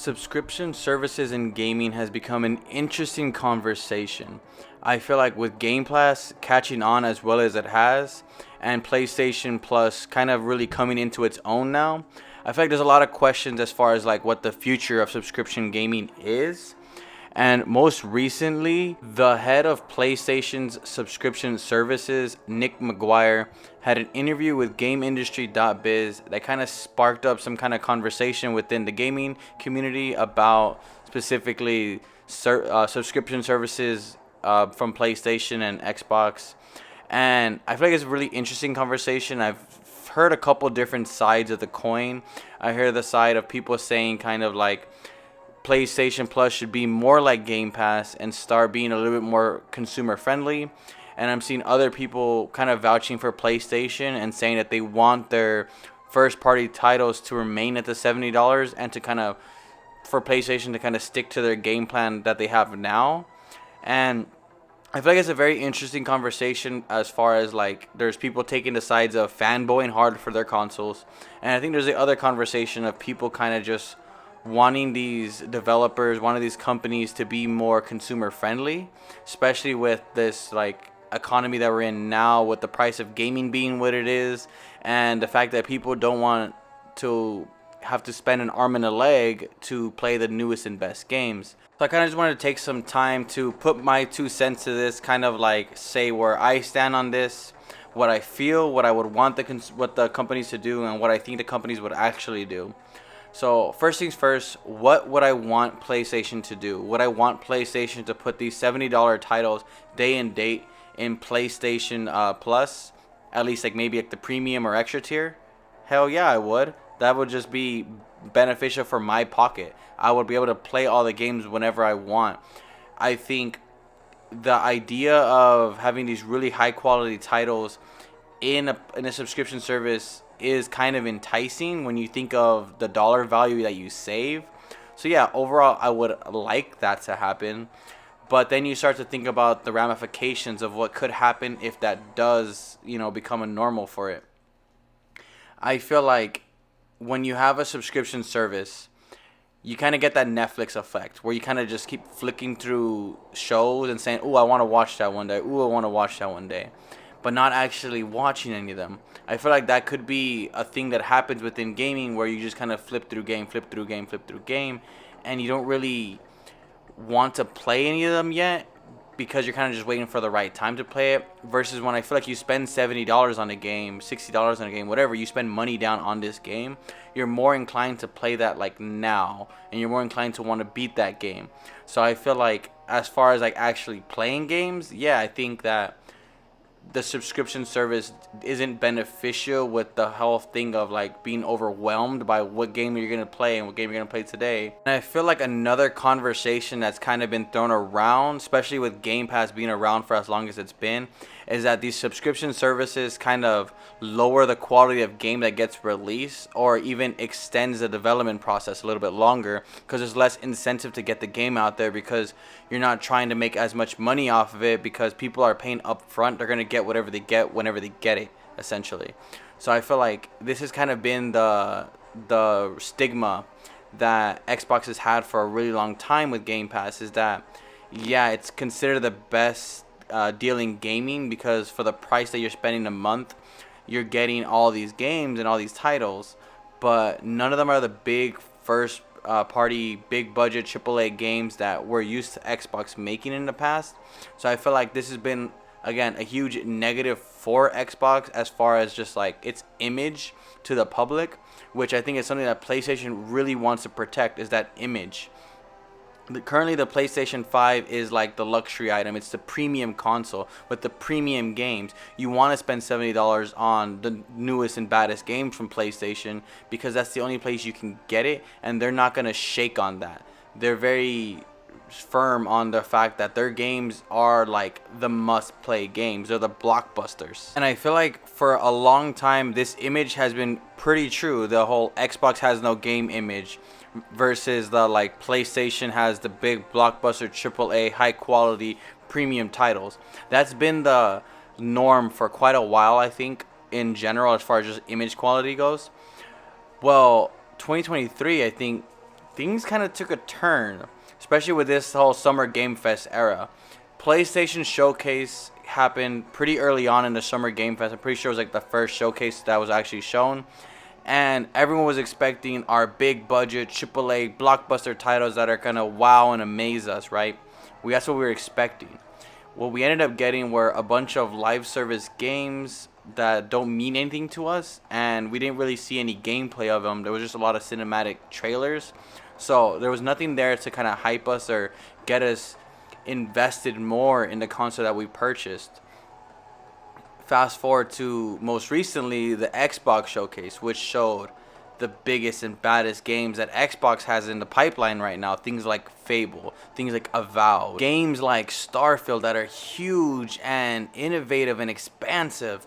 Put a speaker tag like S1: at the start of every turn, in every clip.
S1: Subscription services in gaming has become an interesting conversation. I feel like with Game Pass catching on as well as it has, and PlayStation Plus kind of really coming into its own now, I feel like there's a lot of questions as far as like what the future of subscription gaming is. And most recently, the head of PlayStation's subscription services, Nick McGuire, had an interview with GameIndustry.biz that kind of sparked up some kind of conversation within the gaming community about specifically subscription services from PlayStation and Xbox. And I feel like it's a really interesting conversation. I've heard a couple different sides of the coin. I hear the side of people saying kind of like, PlayStation Plus should be more like Game Pass and start being a little bit more consumer friendly. And I'm seeing other people kind of vouching for PlayStation and saying that they want their first party titles to remain at the $70 and to kind of for PlayStation to kind of stick to their game plan that they have now. And I feel like it's a very interesting conversation as far as like there's people taking the sides of fanboying hard for their consoles. And I think there's the other conversation of people kind of just wanting these developers, wanting these companies to be more consumer friendly, especially with this like economy that we're in now, with the price of gaming being what it is, and the fact that people don't want to have to spend an arm and a leg to play the newest and best games. So I kind of just wanted to take some time to put my 2 cents to this, kind of like say where I stand on this, what I feel, what I would want what the companies to do, and what I think the companies would actually do. So first things first, what would I want PlayStation to do? Would I want PlayStation to put these $70 titles day and date in PlayStation Plus? At least like maybe like the premium or extra tier? Hell yeah, I would. That would just be beneficial for my pocket. I would be able to play all the games whenever I want. I think the idea of having these really high quality titles in a subscription service is kind of enticing when you think of the dollar value that you save. So yeah, overall I would like that to happen. But then you start to think about the ramifications of what could happen if that does, become a normal for it. I feel like when you have a subscription service, you kind of get that Netflix effect where you kind of just keep flicking through shows and saying, "Oh, I want to watch that one day. Ooh, I want to watch that one day." But not actually watching any of them. I feel like that could be a thing that happens within gaming where you just kind of flip through game, and you don't really want to play any of them yet because you're kind of just waiting for the right time to play it. Versus when I feel like you spend $70 on a game, $60 on a game, whatever, you spend money down on this game, you're more inclined to play that like now, and you're more inclined to want to beat that game. So I feel like as far as like actually playing games, yeah, I think that the subscription service isn't beneficial with the whole thing of like being overwhelmed by what game you're gonna play and what game you're gonna play today. And I feel like another conversation that's kind of been thrown around, especially with Game Pass being around for as long as it's been, is that these subscription services kind of lower the quality of game that gets released, or even extends the development process a little bit longer because there's less incentive to get the game out there because you're not trying to make as much money off of it because people are paying up front. They're going to get whatever they get whenever they get it, essentially. So I feel like this has kind of been the stigma that Xbox has had for a really long time with Game Pass, is that, yeah, it's considered the best deal in gaming because for the price that you're spending a month, you're getting all these games and all these titles, but none of them are the big first party, big budget AAA games that we're used to Xbox making in the past. So I feel like this has been, again, a huge negative for Xbox as far as just like its image to the public, which I think is something that PlayStation really wants to protect, is that image. Currently the PlayStation 5 is like the luxury item. It's the premium console with the premium games. You want to spend $70 on the newest and baddest games from PlayStation because that's the only place you can get it, and they're not going to shake on that. They're very firm on the fact that their games are like the must play games. They're the blockbusters. And I feel like for a long time this image has been pretty true. The whole Xbox has no game image versus the like PlayStation has the big blockbuster AAA high quality premium titles. That's been the norm for quite a while, I think, in general as far as just image quality goes. Well, 2023, I think things kind of took a turn, especially with this whole Summer Game Fest era. PlayStation Showcase happened pretty early on in the Summer Game Fest. I'm pretty sure it was like the first showcase that was actually shown. And everyone was expecting our big budget AAA blockbuster titles that are gonna wow and amaze us, right? That's what we were expecting. What we ended up getting were a bunch of live service games that don't mean anything to us, and we didn't really see any gameplay of them. There was just a lot of cinematic trailers, so there was nothing there to kind of hype us or get us invested more in the console that we purchased. Fast forward to most recently the Xbox showcase, which showed the biggest and baddest games that Xbox has in the pipeline right now. Things like Fable, things like Avowed, games like Starfield that are huge and innovative and expansive.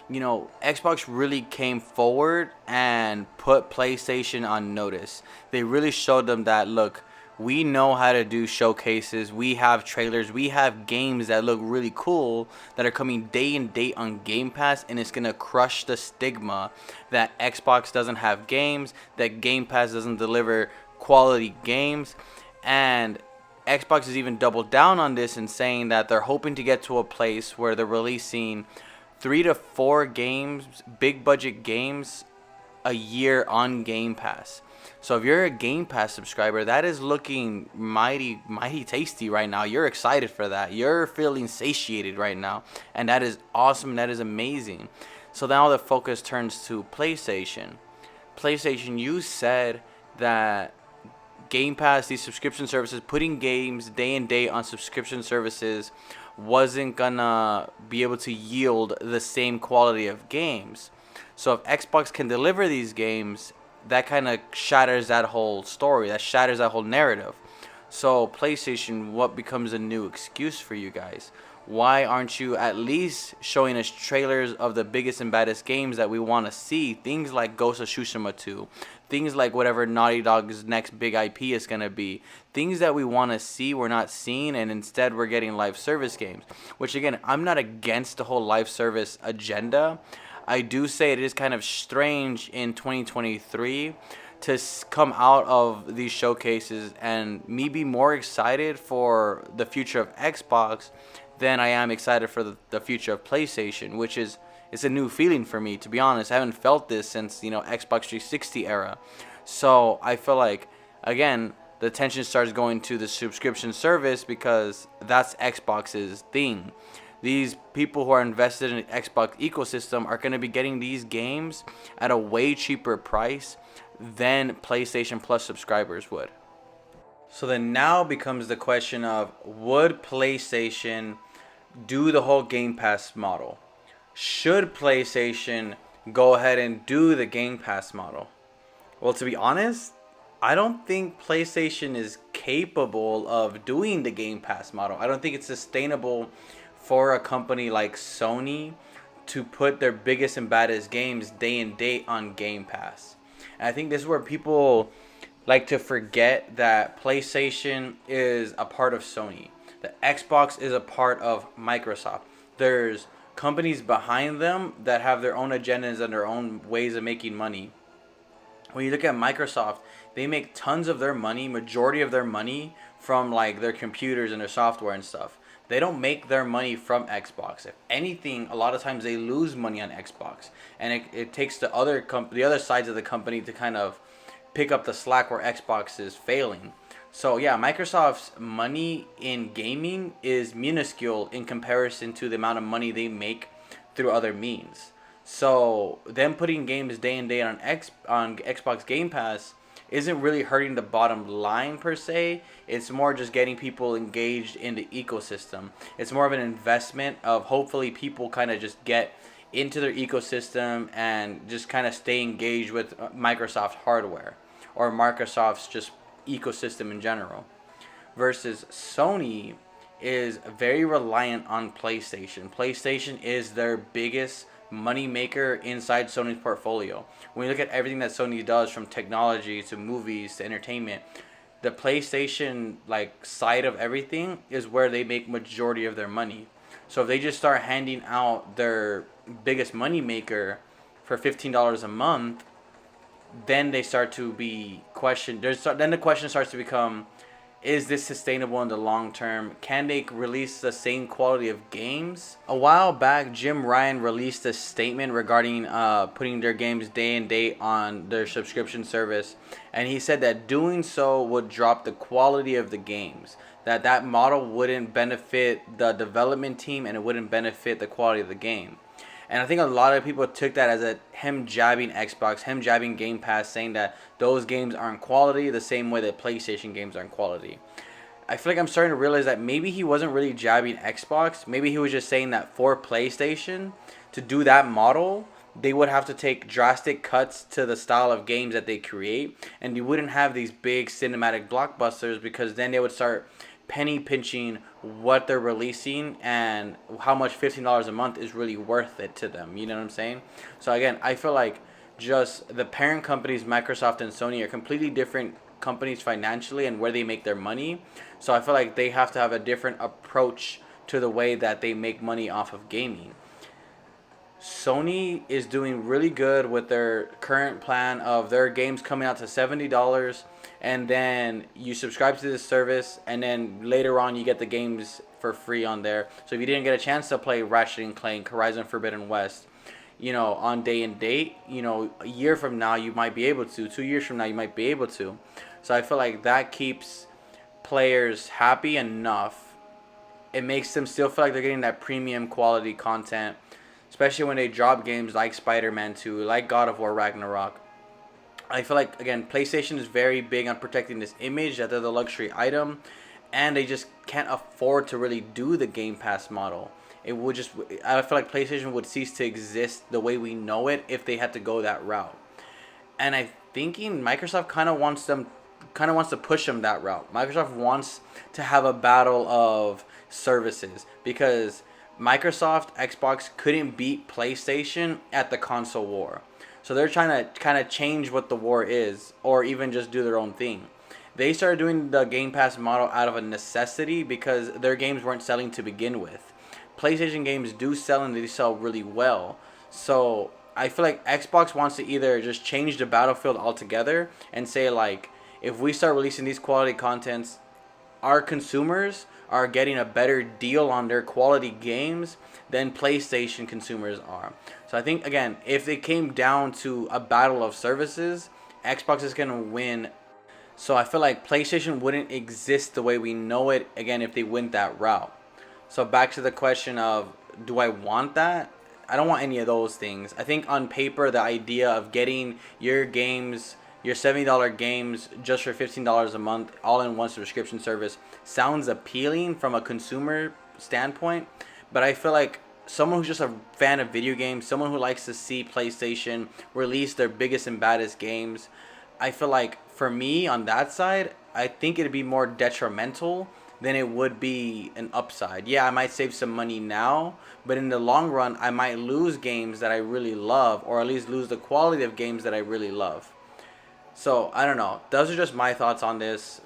S1: You know, Xbox really came forward and put PlayStation on notice. They really showed them that, look, we know how to do showcases. We have trailers. We have games that look really cool that are coming day and date on Game Pass, and it's going to crush the stigma that Xbox doesn't have games, that Game Pass doesn't deliver quality games. And Xbox has even doubled down on this and saying that they're hoping to get to a place where they're releasing 3 to 4 games, big budget games, a year on Game Pass. So if you're a Game Pass subscriber, that is looking mighty, mighty tasty right now. You're excited for that. You're feeling satiated right now. And that is awesome. That is amazing. So now the focus turns to PlayStation. PlayStation, you said that Game Pass, these subscription services, putting games day and day on subscription services wasn't gonna be able to yield the same quality of games. So if Xbox can deliver these games, that kind of shatters that whole story. That shatters that whole narrative. So PlayStation, what becomes a new excuse for you guys? Why aren't you at least showing us trailers of the biggest and baddest games that we want to see? Things like Ghost of Tsushima 2. Things like whatever Naughty Dog's next big IP is going to be. Things that we want to see, we're not seeing, and instead we're getting live service games. Which, again, I'm not against the whole live service agenda. I do say it is kind of strange in 2023 to come out of these showcases and me be more excited for the future of Xbox than I am excited for the future of PlayStation, which is it's a new feeling for me, to be honest. I haven't felt this since, Xbox 360 era. So I feel like, again, the attention starts going to the subscription service because that's Xbox's thing. These people who are invested in the Xbox ecosystem are going to be getting these games at a way cheaper price than PlayStation Plus subscribers would. So then now becomes the question of, would PlayStation do the whole Game Pass model? Should PlayStation go ahead and do the Game Pass model? Well, to be honest, I don't think PlayStation is capable of doing the Game Pass model. I don't think it's sustainable for a company like Sony to put their biggest and baddest games day and date on Game Pass. And I think this is where people like to forget that PlayStation is a part of Sony. The Xbox is a part of Microsoft. There's companies behind them that have their own agendas and their own ways of making money. When you look at Microsoft, they make tons of their money, majority of their money, from like their computers and their software and stuff. They don't make their money from Xbox. If anything, a lot of times they lose money on Xbox, and it takes the other sides of the company to kind of pick up the slack where Xbox is failing. So yeah, Microsoft's money in gaming is minuscule in comparison to the amount of money they make through other means. So them putting games day and day on Xbox Game Pass isn't really hurting the bottom line per se. It's more just getting people engaged in the ecosystem. It's more of an investment of hopefully people kind of just get into their ecosystem and just kind of stay engaged with Microsoft hardware or Microsoft's just ecosystem in general. Versus Sony is very reliant on PlayStation. PlayStation is their biggest money maker inside Sony's portfolio. When you look at everything that Sony does, from technology to movies to entertainment, the PlayStation side of everything is where they make majority of their money. So if they just start handing out their biggest money maker for $15 a month, then they start to be questioned. Then the question starts to become, is this sustainable in the long term? Can they release the same quality of games? A while back, Jim Ryan released a statement regarding putting their games day and date on their subscription service, and he said that doing so would drop the quality of the games. That model wouldn't benefit the development team and it wouldn't benefit the quality of the game. And I think a lot of people took that as a him jabbing Xbox, him jabbing Game Pass, saying that those games aren't quality the same way that PlayStation games aren't quality. I feel like I'm starting to realize that maybe he wasn't really jabbing Xbox. Maybe he was just saying that for PlayStation to do that model, they would have to take drastic cuts to the style of games that they create, and you wouldn't have these big cinematic blockbusters because then they would start penny pinching what they're releasing and how much $15 a month is really worth it to them. You know what I'm saying? So again, I feel like just the parent companies, Microsoft and Sony, are completely different companies financially and where they make their money. So I feel like they have to have a different approach to the way that they make money off of gaming. Sony is doing really good with their current plan of their games coming out to $70, and then you subscribe to this service, and then later on you get the games for free on there. So if you didn't get a chance to play Ratchet and Clank, Horizon Forbidden West, on day and date, a year from now you might be able to, 2 years from now you might be able to. So I feel like that keeps players happy enough. It makes them still feel like they're getting that premium quality content, especially when they drop games like Spider-Man 2, like God of War Ragnarok. I feel like, again, PlayStation is very big on protecting this image that they're the luxury item, and they just can't afford to really do the Game Pass model. I feel like PlayStation would cease to exist the way we know it if they had to go that route. And I'm thinking Microsoft kind of wants to push them that route. Microsoft wants to have a battle of services because Microsoft Xbox couldn't beat PlayStation at the console war. So they're trying to kind of change what the war is, or even just do their own thing. They started doing the Game Pass model out of a necessity because their games weren't selling to begin with. PlayStation games do sell and they sell really well. So I feel like Xbox wants to either just change the battlefield altogether and say, like, if we start releasing these quality contents, our consumers are getting a better deal on their quality games than PlayStation consumers are. So I think, again, if it came down to a battle of services, Xbox is going to win. So I feel like PlayStation wouldn't exist the way we know it, again, if they went that route. So back to the question of, do I want that? I don't want any of those things. I think on paper, the idea of getting your games, your $70 games just for $15 a month, all in one subscription service, sounds appealing from a consumer standpoint. But I feel like someone who's just a fan of video games, someone who likes to see PlayStation release their biggest and baddest games, I feel like for me on that side, I think it'd be more detrimental than it would be an upside. Yeah, I might save some money now, but in the long run, I might lose games that I really love, or at least lose the quality of games that I really love. So, I don't know. Those are just my thoughts on this.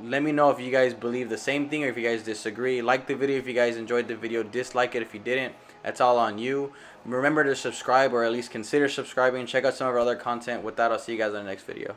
S1: Let me know if you guys believe the same thing or if you guys disagree. Like the video if you guys enjoyed the video. Dislike it if you didn't. That's all on you. Remember to subscribe, or at least consider subscribing. Check out some of our other content. With that, I'll see you guys in the next video.